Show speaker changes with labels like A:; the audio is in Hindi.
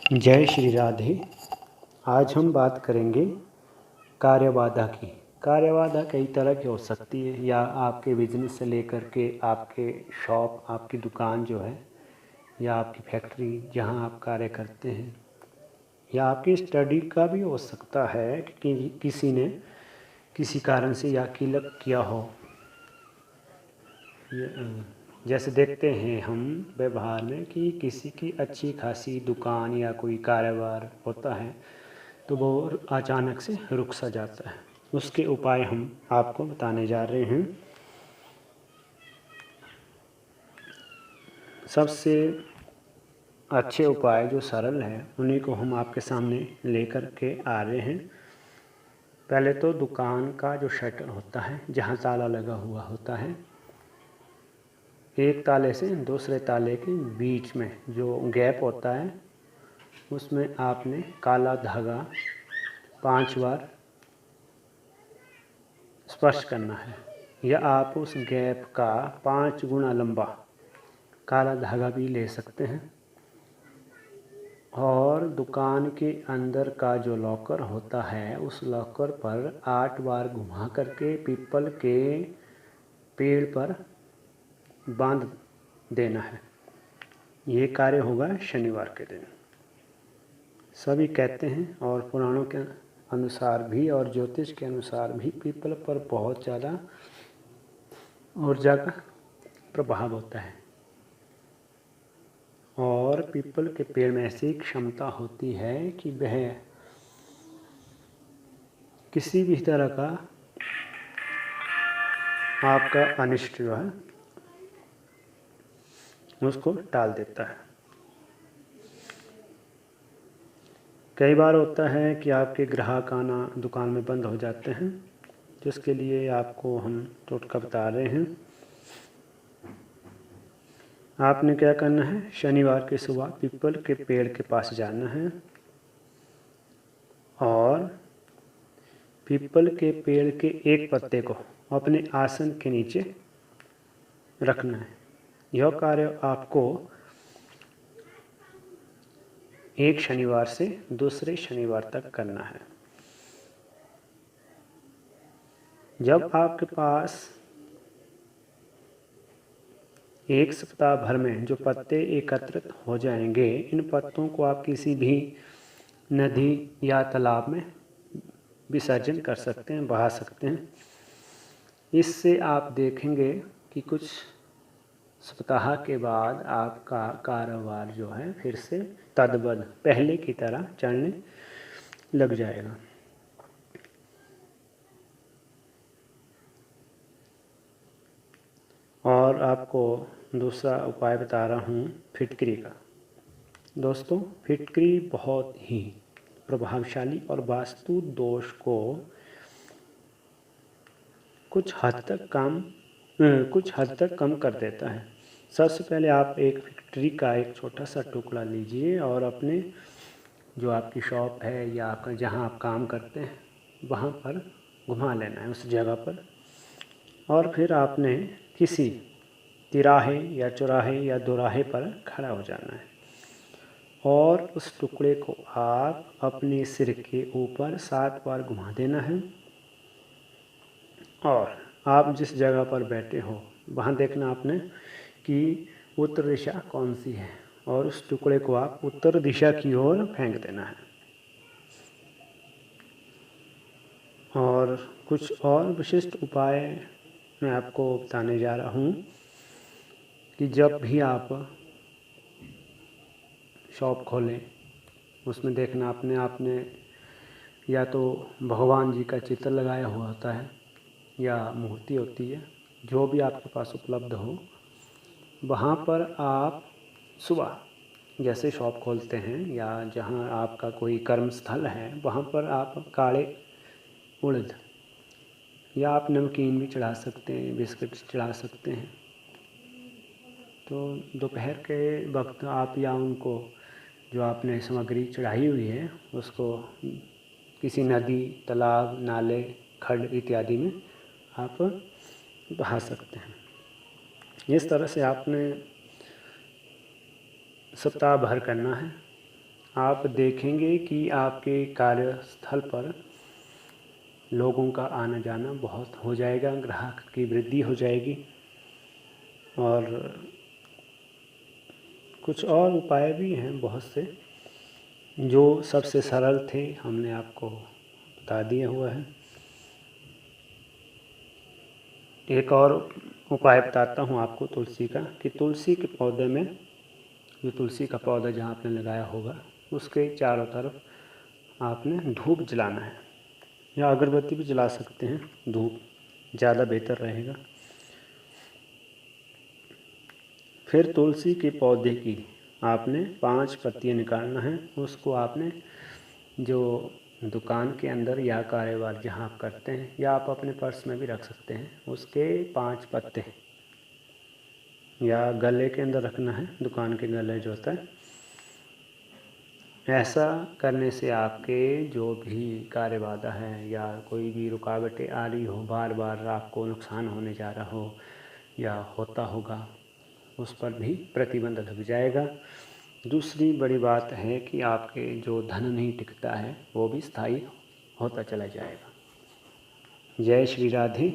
A: जय श्री राधे। आज हम बात करेंगे कार्यबाधा की। कार्यबाधा कई तरह की हो सकती है, या आपके बिजनेस से लेकर के आपके शॉप, आपकी दुकान जो है, या आपकी फैक्ट्री जहां आप कार्य करते हैं, या आपकी स्टडी का भी हो सकता है कि किसी ने किसी कारण से या किलक किया हो। जैसे देखते हैं हम व्यवहार में कि किसी की अच्छी खासी दुकान या कोई कारोबार होता है तो वो अचानक से रुक सा जाता है। उसके उपाय हम आपको बताने जा रहे हैं। सबसे अच्छे उपाय जो सरल हैं उन्हीं को हम आपके सामने लेकर के आ रहे हैं। पहले तो दुकान का जो शटर होता है, जहाँ ताला लगा हुआ होता है, एक ताले से दूसरे ताले के बीच में जो गैप होता है, उसमें आपने काला धागा 5 बार स्पर्श करना है, या आप उस गैप का 5 गुना लंबा काला धागा भी ले सकते हैं। और दुकान के अंदर का जो लॉकर होता है, उस लॉकर पर 8 बार घुमा करके पीपल के पेड़ पर बांध देना है। ये कार्य होगा शनिवार के दिन। सभी कहते हैं, और पुराणों के अनुसार भी और ज्योतिष के अनुसार भी पीपल पर बहुत ज़्यादा ऊर्जा का प्रभाव होता है, और पीपल के पेड़ में ऐसी क्षमता होती है कि वह किसी भी तरह का आपका अनिष्ट जो है उसको टाल देता है। कई बार होता है कि आपके ग्राहक आना दुकान में बंद हो जाते हैं, जिसके लिए आपको हम टोटका बता रहे हैं। आपने क्या करना है, शनिवार की सुबह पीपल के पेड़ के पास जाना है और पीपल के पेड़ के एक पत्ते को अपने आसन के नीचे रखना है। यह कार्य आपको एक शनिवार से दूसरे शनिवार तक करना है। जब आपके पास एक सप्ताह भर में जो पत्ते एकत्रित हो जाएंगे, इन पत्तों को आप किसी भी नदी या तालाब में विसर्जन कर सकते हैं, बहा सकते हैं। इससे आप देखेंगे कि कुछ सप्ताह के बाद आपका कारोबार जो है फिर से तदबद पहले की तरह चलने लग जाएगा। और आपको दूसरा उपाय बता रहा हूँ फिटकरी का। दोस्तों, फिटकरी बहुत ही प्रभावशाली और वास्तु दोष को कुछ हद तक कम कर देता है। सबसे पहले आप एक फिटकरी का एक छोटा सा टुकड़ा लीजिए और अपने जो आपकी शॉप है या आपका जहाँ आप काम करते हैं वहाँ पर घुमा लेना है, उस जगह पर। और फिर आपने किसी तिराहे या चौराहे या दोराहे पर खड़ा हो जाना है, और उस टुकड़े को आप अपने सिर के ऊपर 7 बार घुमा देना है। और आप जिस जगह पर बैठे हो वहाँ देखना आपने कि उत्तर दिशा कौन सी है, और उस टुकड़े को आप उत्तर दिशा की ओर फेंक देना है। और कुछ और विशिष्ट उपाय मैं आपको बताने जा रहा हूँ कि जब भी आप शॉप खोलें, उसमें देखना आपने या तो भगवान जी का चित्र लगाया हुआ होता है या मूर्ति होती है, जो भी आपके पास उपलब्ध हो। वहाँ पर आप सुबह जैसे शॉप खोलते हैं या जहाँ आपका कोई कर्म स्थल है, वहाँ पर आप काले उड़द या आप नमकीन भी चढ़ा सकते हैं, बिस्किट चढ़ा सकते हैं। तो दोपहर के वक्त आप या उनको जो आपने सामग्री चढ़ाई हुई है उसको किसी नदी, तालाब, नाले, खड्ड इत्यादि में आप बहा सकते हैं। इस तरह से आपने सप्ताह भर करना है, आप देखेंगे कि आपके कार्यस्थल पर लोगों का आना जाना बहुत हो जाएगा, ग्राहक की वृद्धि हो जाएगी। और कुछ और उपाय भी हैं बहुत से, जो सबसे सरल थे हमने आपको बता दिया हुआ है। एक और उपाय बताता हूँ आपको तुलसी का, कि तुलसी के पौधे में, जो तुलसी का पौधा जहाँ आपने लगाया होगा उसके चारों तरफ आपने धूप जलाना है, या अगरबत्ती भी जला सकते हैं, धूप ज़्यादा बेहतर रहेगा। फिर तुलसी के पौधे की आपने 5 पत्तियाँ निकालना है, उसको आपने जो दुकान के अंदर या कारोबार जहाँ आप करते हैं, या आप अपने पर्स में भी रख सकते हैं, उसके 5 पत्ते, या गले के अंदर रखना है, दुकान के गले जो होता है। ऐसा करने से आपके जो भी कार्य बाधा है या कोई भी रुकावटें आ रही हो, बार बार आपको नुकसान होने जा रहा हो या होता होगा, उस पर भी प्रतिबंध लग जाएगा। दूसरी बड़ी बात है कि आपके जो धन नहीं टिकता है वो भी स्थायी होता चला जाएगा। जय श्री राधे।